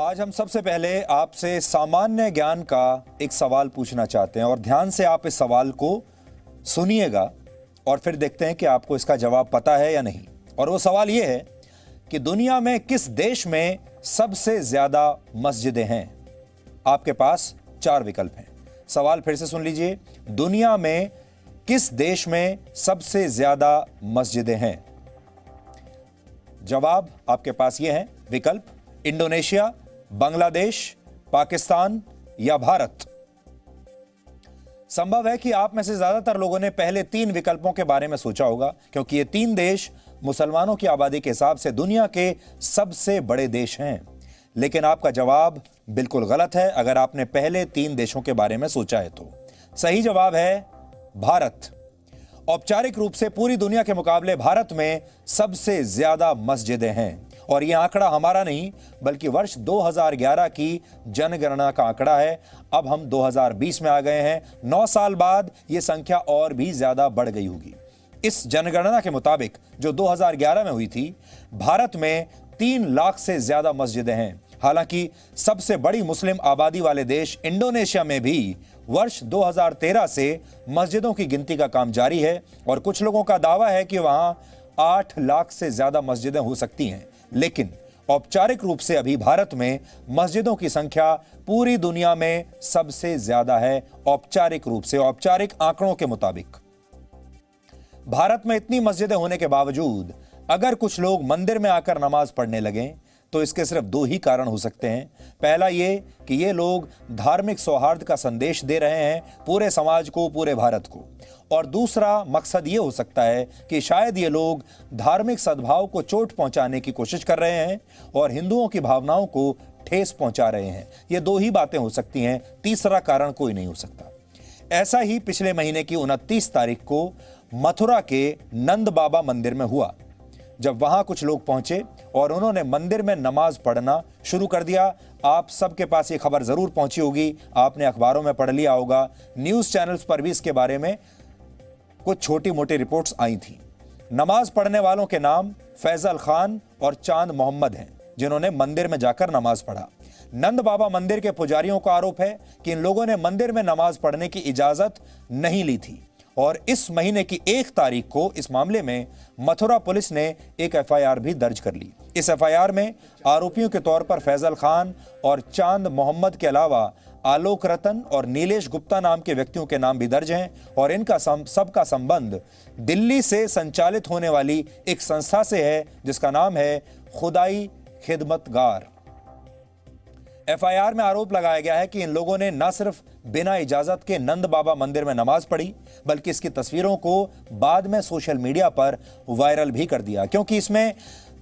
आज हम सबसे पहले आपसे सामान्य ज्ञान का एक सवाल पूछना चाहते हैं और ध्यान से आप इस सवाल को सुनिएगा और फिर देखते हैं कि आपको इसका जवाब पता है या नहीं। और वो सवाल ये है कि दुनिया में किस देश में सबसे ज्यादा मस्जिदें हैं। आपके पास 4 विकल्प हैं। सवाल फिर से सुन लीजिए, दुनिया में किस देश में सबसे ज्यादा मस्जिदें हैं। जवाब आपके पास ये है, विकल्प इंडोनेशिया, बांग्लादेश, पाकिस्तान या भारत। संभव है कि आप में से ज्यादातर लोगों ने पहले 3 विकल्पों के बारे में सोचा होगा, क्योंकि ये 3 देश मुसलमानों की आबादी के हिसाब से दुनिया के सबसे बड़े देश हैं। लेकिन आपका जवाब बिल्कुल गलत है अगर आपने पहले 3 देशों के बारे में सोचा है तो। सही जवाब है भारत। औपचारिक रूप से पूरी दुनिया के मुकाबले भारत में सबसे ज्यादा मस्जिदें हैं और यह आंकड़ा हमारा नहीं बल्कि वर्ष 2011 की जनगणना का आंकड़ा है। अब हम 2020 में आ गए हैं। 9 साल बाद यह संख्या और भी ज्यादा बढ़ गई होगी। इस जनगणना के मुताबिक जो 2011 में हुई थी, भारत में 3 लाख से ज्यादा मस्जिदें हैं। हालांकि सबसे बड़ी मुस्लिम आबादी वाले देश इंडोनेशिया में भी वर्ष 2013 से मस्जिदों की गिनती का काम जारी है और कुछ लोगों का दावा है कि वहां 8 लाख से ज्यादा मस्जिदें हो सकती हैं। लेकिन औपचारिक रूप से अभी भारत में मस्जिदों की संख्या पूरी दुनिया में सबसे ज्यादा है। औपचारिक रूप से, औपचारिक आंकड़ों के मुताबिक भारत में इतनी मस्जिदें होने के बावजूद अगर कुछ लोग मंदिर में आकर नमाज पढ़ने लगें तो इसके सिर्फ 2 ही कारण हो सकते हैं। पहला ये कि ये लोग धार्मिक सौहार्द का संदेश दे रहे हैं पूरे समाज को, पूरे भारत को, और दूसरा मकसद ये हो सकता है कि शायद ये लोग धार्मिक सद्भाव को चोट पहुंचाने की कोशिश कर रहे हैं और हिंदुओं की भावनाओं को ठेस पहुंचा रहे हैं। ये 2 ही बातें हो सकती हैं, तीसरा कारण कोई नहीं हो सकता। ऐसा ही पिछले महीने की 29 तारीख को मथुरा के नंद बाबा मंदिर में हुआ, जब वहां कुछ लोग पहुंचे और उन्होंने मंदिर में नमाज पढ़ना शुरू कर दिया। आप सबके पास ये खबर जरूर पहुंची होगी, आपने अखबारों में पढ़ लिया होगा, न्यूज चैनल्स पर भी इसके बारे में कुछ छोटी मोटी रिपोर्ट्स आई थी। नमाज पढ़ने वालों के नाम फैजल खान और चांद मोहम्मद हैं, जिन्होंने मंदिर में जाकर नमाज पढ़ा। नंद बाबा मंदिर के पुजारियों का आरोप है कि इन लोगों ने मंदिर में नमाज पढ़ने की इजाजत नहीं ली थी और इस महीने की 1 तारीख को इस मामले में मथुरा पुलिस ने एक एफआईआर भी दर्ज कर ली। इस एफआईआर में आरोपियों के तौर पर फैजल खान और चांद मोहम्मद के अलावा आलोक रतन और नीलेश गुप्ता नाम के व्यक्तियों के नाम भी दर्ज हैं और इनका सबका संबंध दिल्ली से संचालित होने वाली एक संस्था से है जिसका नाम है खुदाई खिदमतगार। एफआईआर में आरोप लगाया गया है कि इन लोगों ने न सिर्फ बिना इजाजत के नंद बाबा मंदिर में नमाज पढ़ी बल्कि इसकी तस्वीरों को बाद में सोशल मीडिया पर वायरल भी कर दिया। क्योंकि इसमें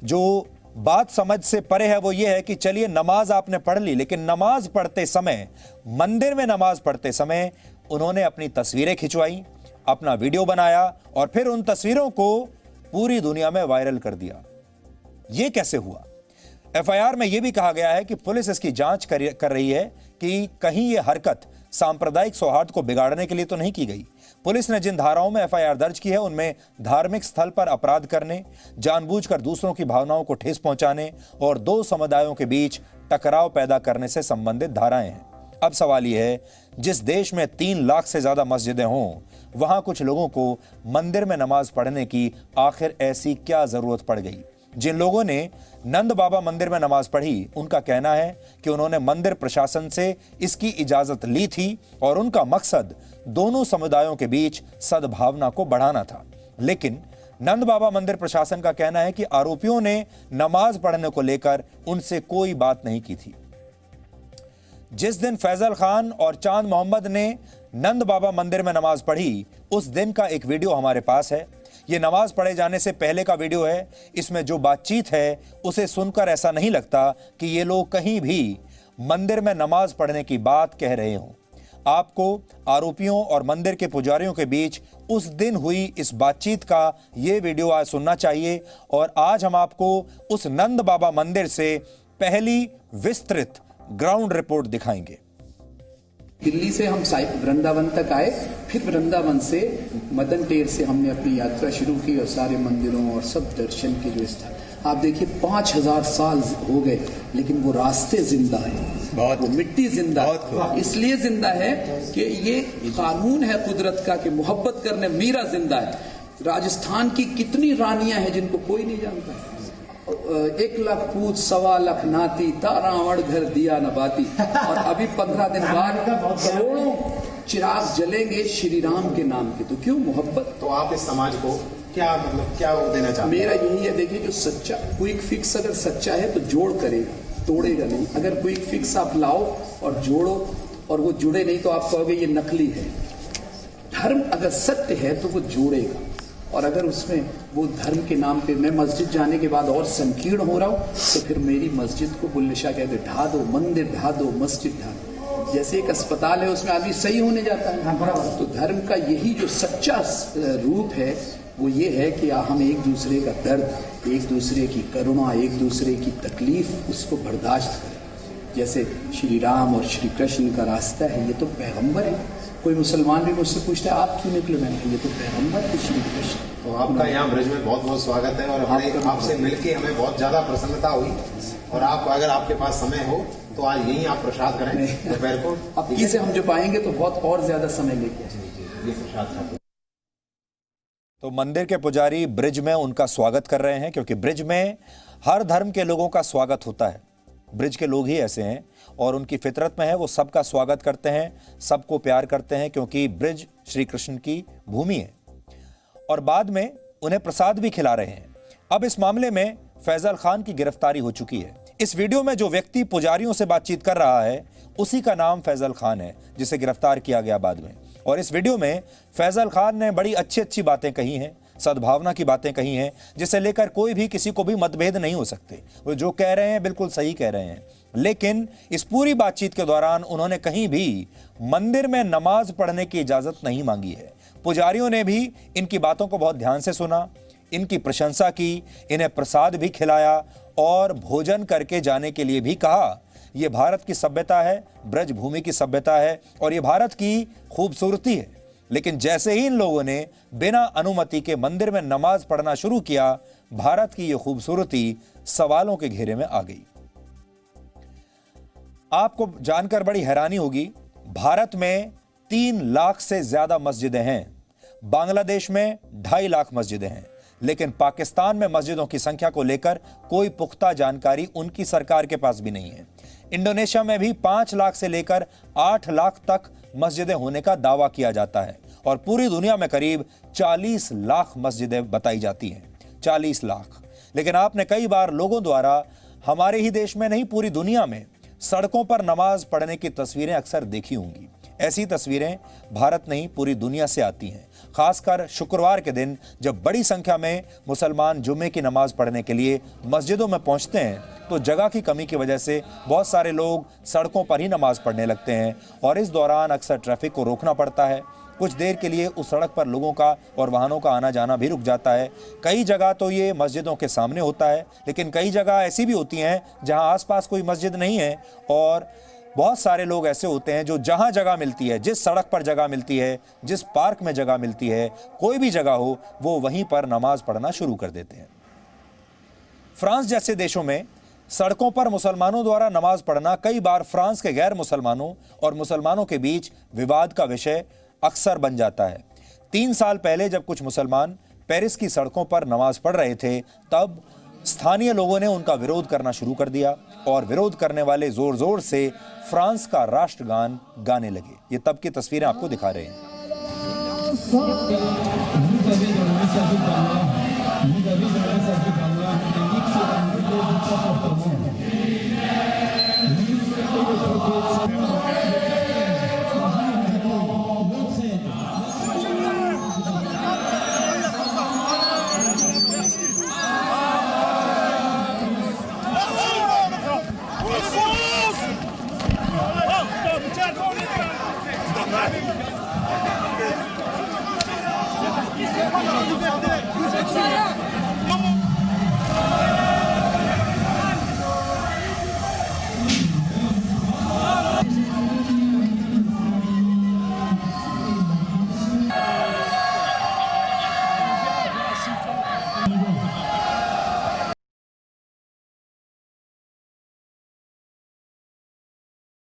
जो बात समझ से परे है वो ये है कि चलिए नमाज आपने पढ़ ली, लेकिन नमाज पढ़ते समय, मंदिर में नमाज पढ़ते समय उन्होंने अपनी तस्वीरें खिंचवाई, अपना वीडियो बनाया और फिर उन तस्वीरों को पूरी दुनिया में वायरल कर दिया। यह कैसे हुआ? एफआईआर में यह भी कहा गया है कि पुलिस इसकी जांच कर रही है कि कहीं यह हरकत सांप्रदायिक सौहार्द को बिगाड़ने के लिए तो नहीं की गई। पुलिस ने जिन धाराओं में एफआईआर दर्ज की है उनमें धार्मिक स्थल पर अपराध करने, जानबूझकर दूसरों की भावनाओं को ठेस पहुंचाने और 2 समुदायों के बीच टकराव पैदा करने से संबंधित धाराएं हैं। अब सवाल यह है, जिस देश में 3 लाख से ज्यादा मस्जिदें हों वहां कुछ लोगों को मंदिर में नमाज पढ़ने की आखिर ऐसी क्या जरूरत पड़ गई? जिन लोगों ने नंद बाबा मंदिर में नमाज पढ़ी उनका कहना है कि उन्होंने मंदिर प्रशासन से इसकी इजाजत ली थी और उनका मकसद दोनों समुदायों के बीच सद्भावना को बढ़ाना था। लेकिन नंद बाबा मंदिर प्रशासन का कहना है कि आरोपियों ने नमाज पढ़ने को लेकर उनसे कोई बात नहीं की थी। जिस दिन फैजल खान और चांद मोहम्मद ने नंद बाबा मंदिर में नमाज पढ़ी उस दिन का एक वीडियो हमारे पास है। ये नमाज पढ़े जाने से पहले का वीडियो है। इसमें जो बातचीत है उसे सुनकर ऐसा नहीं लगता कि ये लोग कहीं भी मंदिर में नमाज पढ़ने की बात कह रहे हों। आपको आरोपियों और मंदिर के पुजारियों के बीच उस दिन हुई इस बातचीत का ये वीडियो आज सुनना चाहिए और आज हम आपको उस नंद बाबा मंदिर से पहली विस्तृत ग्राउंड रिपोर्ट दिखाएंगे। दिल्ली से हम वृंदावन तक आए, फिर वृंदावन से मदन टेर से हमने अपनी यात्रा शुरू की और सारे मंदिरों और सब दर्शन के जो स्थल आप देखिए 5000 साल हो गए, लेकिन वो रास्ते जिंदा है, वो मिट्टी जिंदा है। इसलिए जिंदा है कि ये कानून है कुदरत का कि मोहब्बत करने मीरा जिंदा है। राजस्थान की कितनी रानियां हैं जिनको कोई नहीं जानता। 1 लाख पूत 1.25 लाख नाती, तारावण घर दिया न बाती। और अभी 15 दिन बाद करोड़ों चिराग जलेंगे श्री राम के नाम के। तो क्यों मोहब्बत। तो आप इस समाज को क्या क्या वो देना चाहते हैं? मेरा यही है, देखिए जो सच्चा क्विक फिक्स अगर सच्चा है तो जोड़ करेगा, तोड़ेगा नहीं। अगर क्विक फिक्स आप लाओ और जोड़ो और वो जुड़े नहीं तो आप कहोगे ये नकली है। धर्म अगर सत्य है तो वो जोड़ेगा, और अगर उसमें वो धर्म के नाम पे मैं मस्जिद जाने के बाद और संकीर्ण हो रहा हूं तो फिर मेरी मस्जिद को बुल्ले शाह कहते ढा दो, मंदिर ढा दो, मस्जिद ढा दो। जैसे एक अस्पताल है उसमें आदमी सही होने जाता है, तो धर्म का यही जो सच्चा रूप है वो ये है कि हम एक दूसरे का दर्द, एक दूसरे की करुणा, एक दूसरे की तकलीफ उसको बर्दाश्त करें। जैसे श्री राम और श्री कृष्ण का रास्ता है, ये तो पैगंबर है। कोई मुसलमान भी मुझसे पूछता है आप क्यों निकले, मैंने ये तो पैगंबर है श्री कृष्ण। तो आपका यहाँ ब्रज में बहुत बहुत स्वागत है, और आपसे मिलके हमें बहुत ज्यादा प्रसन्नता हुई। और आप अगर आपके पास समय हो तो आज यहीं आप प्रसाद करें दोपहर को। अब से हम जो पाएंगे तो बहुत और ज्यादा समय लेके ये प्रसाद। तो मंदिर के पुजारी ब्रिज में उनका स्वागत कर रहे हैं, क्योंकि ब्रिज में हर धर्म के लोगों का स्वागत होता है। ब्रिज के लोग ही ऐसे हैं और उनकी फितरत में है, वो सबका स्वागत करते हैं, सबको प्यार करते हैं, क्योंकि ब्रिज श्री कृष्ण की भूमि है। और बाद में उन्हें प्रसाद भी खिला रहे हैं। अब इस मामले में फैजल खान की गिरफ्तारी हो चुकी है। इस वीडियो में जो व्यक्ति पुजारियों से बातचीत कर रहा है उसी का नाम फैजल खान है, जिसे गिरफ्तार किया गया बाद में। और इस वीडियो में फैजल खान ने बड़ी अच्छी अच्छी बातें कही हैं, सद्भावना की बातें कही हैं, जिसे लेकर कोई भी किसी को भी मतभेद नहीं हो सकते। वो जो कह रहे हैं बिल्कुल सही कह रहे हैं। लेकिन इस पूरी बातचीत के दौरान उन्होंने कहीं भी मंदिर में नमाज पढ़ने की इजाजत नहीं मांगी है। पुजारियों ने भी इनकी बातों को बहुत ध्यान से सुना, इनकी प्रशंसा की, इन्हें प्रसाद भी खिलाया और भोजन करके जाने के लिए भी कहा। ये भारत की सभ्यता है, ब्रज भूमि की सभ्यता है और ये भारत की खूबसूरती है। लेकिन जैसे ही इन लोगों ने बिना अनुमति के मंदिर में नमाज पढ़ना शुरू किया, भारत की ये खूबसूरती सवालों के घेरे में आ गई। आपको जानकर बड़ी हैरानी होगी, भारत में 3 लाख से ज्यादा मस्जिदें हैं, बांग्लादेश में 2.5 लाख मस्जिदें हैं, लेकिन पाकिस्तान में मस्जिदों की संख्या को लेकर कोई पुख्ता जानकारी उनकी सरकार के पास भी नहीं है। इंडोनेशिया में भी 5 लाख से लेकर 8 लाख तक मस्जिदें होने का दावा किया जाता है और पूरी दुनिया में करीब 40 लाख मस्जिदें बताई जाती हैं। 40 लाख। लेकिन आपने कई बार लोगों द्वारा हमारे ही देश में नहीं पूरी दुनिया में सड़कों पर नमाज पढ़ने की तस्वीरें अक्सर देखी होंगी। ऐसी तस्वीरें भारत नहीं पूरी दुनिया से आती हैं, खासकर शुक्रवार के दिन जब बड़ी संख्या में मुसलमान जुम्मे की नमाज पढ़ने के लिए मस्जिदों में पहुंचते हैं तो जगह की कमी की वजह से बहुत सारे लोग सड़कों पर ही नमाज पढ़ने लगते हैं और इस दौरान अक्सर ट्रैफिक को रोकना पड़ता है। कुछ देर के लिए उस सड़क पर लोगों का और वाहनों का आना जाना भी रुक जाता है। कई जगह तो ये मस्जिदों के सामने होता है, लेकिन कई जगह ऐसी भी होती हैं जहां आसपास कोई मस्जिद नहीं है और बहुत सारे लोग ऐसे होते हैं जो जहां जगह मिलती है, जिस सड़क पर जगह मिलती है, जिस पार्क में जगह मिलती है, कोई भी जगह हो, वो वहीं पर नमाज पढ़ना शुरू कर देते हैं। फ्रांस जैसे देशों में सड़कों पर मुसलमानों द्वारा नमाज पढ़ना कई बार फ्रांस के गैर मुसलमानों और मुसलमानों के बीच विवाद का विषय अक्सर बन जाता है। 3 साल पहले जब कुछ मुसलमान पेरिस की सड़कों पर नमाज पढ़ रहे थे, तब स्थानीय लोगों ने उनका विरोध करना शुरू कर दिया और विरोध करने वाले जोर जोर से फ्रांस का राष्ट्रगान गाने लगे। ये तब की तस्वीरें आपको दिखा रहे हैं।